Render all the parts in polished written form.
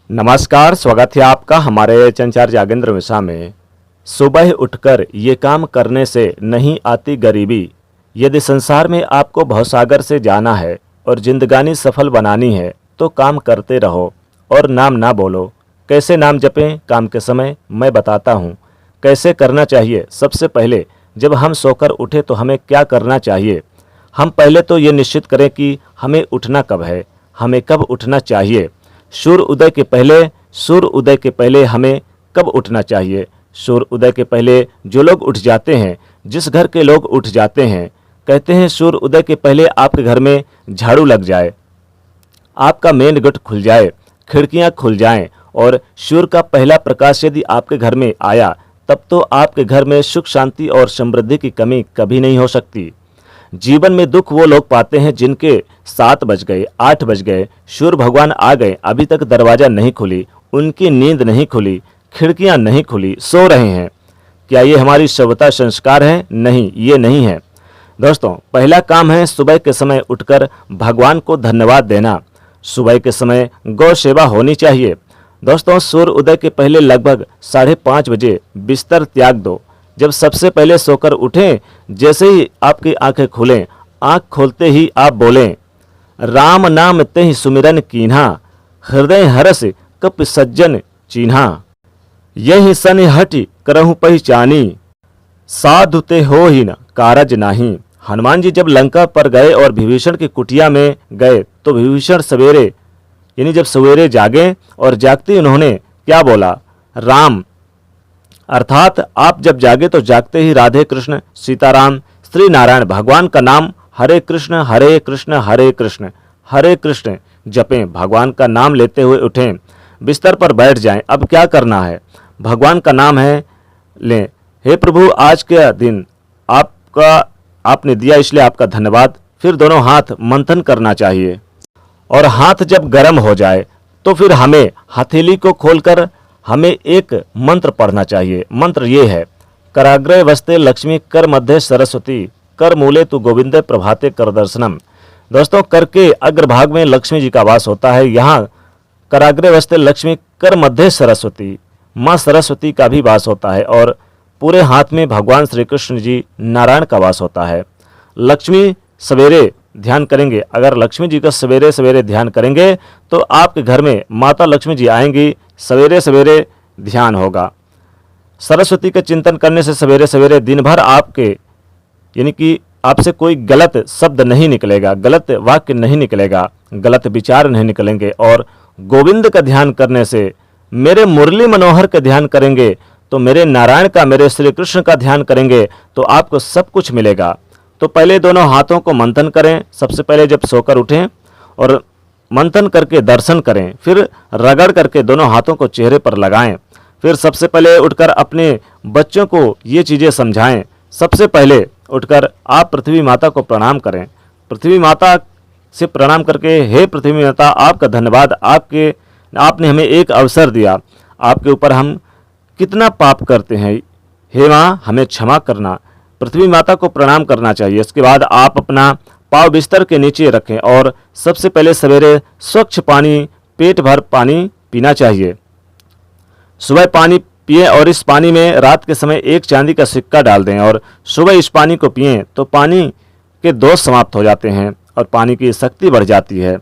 नमस्कार, स्वागत है आपका हमारे चंचार जागेंद्र मिश्रा में। सुबह उठकर ये काम करने से नहीं आती गरीबी। यदि संसार में आपको भवसागर से जाना है और जिंदगानी सफल बनानी है तो काम करते रहो और नाम ना बोलो। कैसे नाम जपें काम के समय, मैं बताता हूँ कैसे करना चाहिए। सबसे पहले जब हम सोकर उठे तो हमें क्या करना चाहिए। हम पहले तो ये निश्चित करें कि हमें उठना कब है, हमें कब उठना चाहिए। सूर्य उदय के पहले हमें कब उठना चाहिए। सूर्य उदय के पहले जो लोग उठ जाते हैं, जिस घर के लोग उठ जाते हैं, कहते हैं सूर्य उदय के पहले आपके घर में झाड़ू लग जाए, आपका मेन गेट खुल जाए, खिड़कियां खुल जाएं और सूर्य का पहला प्रकाश यदि आपके घर में आया तब तो आपके घर में सुख शांति और समृद्धि की कमी कभी नहीं हो सकती। जीवन में दुख वो लोग पाते हैं जिनके 7 बज गए, 8 बज गए, सूर्य भगवान आ गए, अभी तक दरवाजा नहीं खुली, उनकी नींद नहीं खुली, खिड़कियां नहीं खुली, सो रहे हैं। क्या ये हमारी सभ्यता संस्कार है? नहीं, ये नहीं है। दोस्तों, पहला काम है सुबह के समय उठकर भगवान को धन्यवाद देना। सुबह के समय गौ सेवा होनी चाहिए। दोस्तों, सूर्य उदय के पहले लगभग 5:30 बजे बिस्तर त्याग दो। जब सबसे पहले सोकर उठें, जैसे ही आपकी आंखें खुलें, आंख खोलते ही आप बोलें, राम नाम तेहि सुमिरन कीन्हा, हृदय हरस कप सज्जन चीन्हा, यही सन हटि करहु पहचानी, साधु ते हो ही न कारज नाही। हनुमान जी जब लंका पर गए और विभीषण की कुटिया में गए तो विभीषण सवेरे यानी जब सवेरे जागे और जागते उन्होंने क्या बोला, राम, अर्थात आप जब जागे तो जागते ही राधे कृष्ण, सीताराम, श्री नारायण भगवान का नाम हरे कृष्ण हरे कृष्ण हरे कृष्ण हरे कृष्ण जपें। भगवान का नाम लेते हुए उठें, बिस्तर पर बैठ जाएं। अब क्या करना है, भगवान का नाम है लें। हे प्रभु, आज के दिन आपने दिया इसलिए आपका धन्यवाद। फिर दोनों हाथ मंथन करना चाहिए और हाथ जब गर्म हो जाए तो फिर हमें हथेली को खोलकर हमें एक मंत्र पढ़ना चाहिए। मंत्र ये है, कराग्रे वस्ते लक्ष्मी कर मध्य सरस्वती कर मूले तु गोविंद प्रभाते कर दर्शनम। दोस्तों, कर के अग्रभाग में लक्ष्मी जी का वास होता है। यहाँ कराग्रे वस्ते लक्ष्मी कर मध्य सरस्वती, माँ सरस्वती का भी वास होता है और पूरे हाथ में भगवान श्री कृष्ण जी नारायण का वास होता है। लक्ष्मी सवेरे ध्यान करेंगे, अगर लक्ष्मी जी का सवेरे सवेरे ध्यान करेंगे तो आपके घर में माता लक्ष्मी जी आएंगी। सवेरे सवेरे ध्यान होगा। सरस्वती का चिंतन करने से सवेरे सवेरे दिन भर आपके यानी कि आपसे कोई गलत शब्द नहीं निकलेगा, गलत वाक्य नहीं निकलेगा, गलत विचार नहीं निकलेंगे। और गोविंद का ध्यान करने से, मेरे मुरली मनोहर का ध्यान करेंगे तो मेरे नारायण का, मेरे श्री कृष्ण का ध्यान करेंगे तो आपको सब कुछ मिलेगा। तो पहले दोनों हाथों को मंथन करें। सबसे पहले जब सोकर उठें और मंथन करके दर्शन करें, फिर रगड़ करके दोनों हाथों को चेहरे पर लगाएं। फिर सबसे पहले उठकर अपने बच्चों को ये चीज़ें समझाएं। सबसे पहले उठकर आप पृथ्वी माता को प्रणाम करें। पृथ्वी माता से प्रणाम करके, हे पृथ्वी माता, आपका धन्यवाद, आपने हमें एक अवसर दिया। आपके ऊपर हम कितना पाप करते हैं, हे माँ हमें क्षमा करना। पृथ्वी माता को प्रणाम करना चाहिए। इसके बाद आप अपना पाँव बिस्तर के नीचे रखें और सबसे पहले सवेरे स्वच्छ पानी, पेट भर पानी पीना चाहिए। सुबह पानी पिएं और इस पानी में रात के समय एक चांदी का सिक्का डाल दें और सुबह इस पानी को पिएं तो पानी के दोष समाप्त हो जाते हैं और पानी की शक्ति बढ़ जाती है।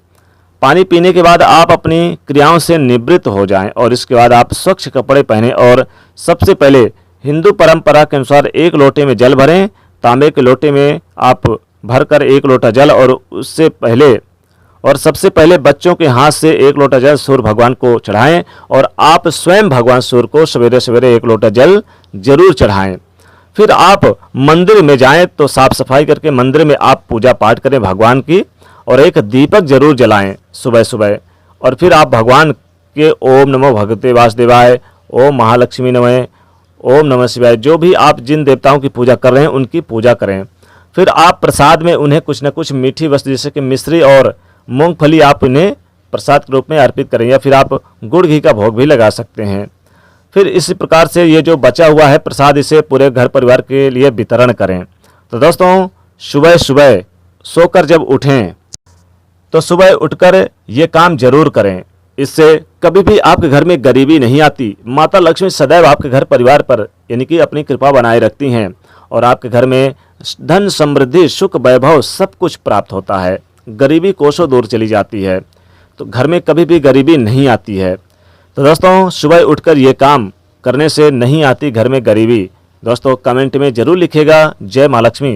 पानी पीने के बाद आप अपनी क्रियाओं से निवृत्त हो जाएं और इसके बाद आप स्वच्छ कपड़े पहनें और सबसे पहले हिंदू परंपरा के अनुसार एक लोटे में जल भरें। तांबे के लोटे में आप भरकर 1 लोटा जल और सबसे पहले बच्चों के हाथ से 1 लोटा जल सूर्य भगवान को चढ़ाएं और आप स्वयं भगवान सूर्य को सवेरे सवेरे 1 लोटा जल जरूर चढ़ाएं। फिर आप मंदिर में जाएं तो साफ सफाई करके मंदिर में आप पूजा पाठ करें भगवान की और एक दीपक जरूर जलाएं सुबह सुबह। और फिर आप भगवान के ओम नमो भगवते वासुदेवाय, ओम महालक्ष्मी नमः, ओम नमः शिवाय, जो भी आप जिन देवताओं की पूजा कर रहे हैं उनकी पूजा करें। फिर आप प्रसाद में उन्हें कुछ न कुछ मीठी वस्तु जैसे कि मिश्री और मूंगफली आप उन्हें प्रसाद के रूप में अर्पित करें या फिर आप गुड़ घी का भोग भी लगा सकते हैं। फिर इसी प्रकार से ये जो बचा हुआ है प्रसाद, इसे पूरे घर परिवार के लिए वितरण करें। तो दोस्तों, सुबह सुबह सोकर जब उठें तो सुबह उठकर ये काम जरूर करें। इससे कभी भी आपके घर में गरीबी नहीं आती। माता लक्ष्मी सदैव आपके घर परिवार पर यानी कि अपनी कृपा बनाए रखती हैं और आपके घर में धन, समृद्धि, सुख, वैभव सब कुछ प्राप्त होता है। गरीबी कोसों दूर चली जाती है। तो घर में कभी भी गरीबी नहीं आती है। तो दोस्तों, सुबह उठकर ये काम करने से नहीं आती घर में गरीबी। दोस्तों, कमेंट में ज़रूर लिखिएगा। जय माँ लक्ष्मी।